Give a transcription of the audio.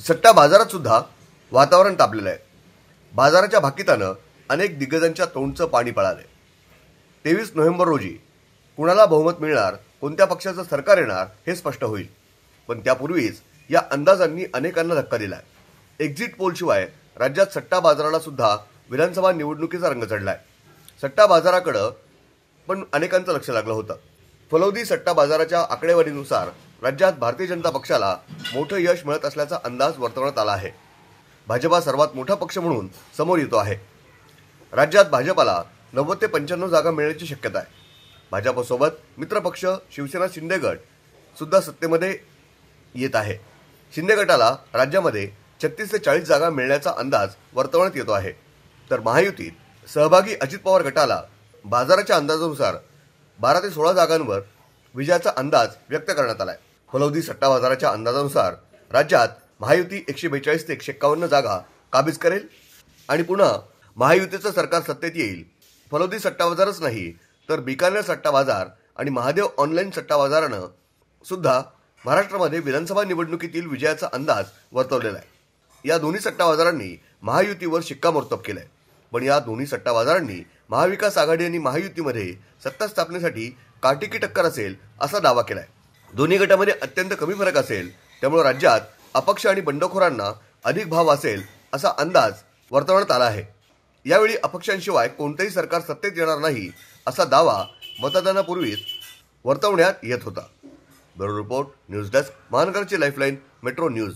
सट्टा बाजारात सुद्धा वातावरण तापलेलं आहे। बाजाराच्या भाकितानं अनेक दिग्गजांच्या तोंडचं पाणी पळालंय। 23 नोव्हेंबर रोजी कुणाला बहुमत मिळणार, कोणत्या पक्षाचं सरकार येणार हे स्पष्ट होईल। पण त्यापूर्वीच या अंदाजांनी अनेकांना धक्का दिलाय। एक्झिट पोलशिवाय राज्यात सट्टा बाजाराला सुद्धा विधानसभा निवडणुकीचा रंग चढलाय। सट्टा बाजाराकडे पण अनेकांचं लक्ष लागलं होतं। फलोदी सट्टा बाजाराच्या आकडेवारीनुसार राज्यात भारतीय जनता पक्षाला मोठं यश मिळत असल्याचा अंदाज वर्तवण्यात आला आहे। भाजपा सर्वात मोठा पक्ष म्हणून समोर येतो आहे। राज्यात भाजपाला 90 ते 95 जागा मिळण्याची शक्यता आहे। भाजपसोबत मित्रपक्ष शिवसेना शिंदे गट सुद्धा सत्तेमध्ये येत आहे। शिंदे गटाला राज्यामध्ये 36 ते 40 जागा मिळण्याचा अंदाज वर्तवण्यात येतो आहे। तर महायुतीत सहभागी अजित पवार गटाला बाजाराच्या अंदाजानुसार 12 ते 16 जागांवर विजयाचा अंदाज व्यक्त करण्यात आलाय। फलोदी सट्टा बाजाराच्या अंदाजानुसार राज्यात महायुती 142 ते 151 जागा काबीज करेल आणि पुन्हा महायुतीचं सरकार सत्तेत येईल। फलोदी सट्टा बाजारच नाही तर बिकानेर सट्टा बाजार आणि महादेव ऑनलाईन सट्टा बाजारानं सुद्धा महाराष्ट्रामध्ये विधानसभा निवडणुकीतील विजयाचा अंदाज वर्तवलेला आहे। या दोन्ही सट्टा बाजारांनी महायुतीवर शिक्कामोर्तब केलंय। पण या दोन्ही सट्टा बाजारांनी महाविकास आघाडी आणि महायुतीमध्ये सत्ता स्थापनेसाठी काटेकी टक्कर असेल असा दावा केलाय। दोन्ही गटामध्ये अत्यंत कमी फरक असेल, त्यामुळे राज्यात अपक्ष आणि बंडखोरांना अधिक भाव असेल असा अंदाज वर्तवण्यात आला आहे। यावेळी अपक्षांशिवाय कोणतेही सरकार सत्तेत येणार नाही असा दावा मतदानापूर्वीच वर्तवण्यात येत होता। ब्युरो रिपोर्ट, न्यूज डेस्क, महानगरची लाईफलाईन, मेट्रो न्यूज।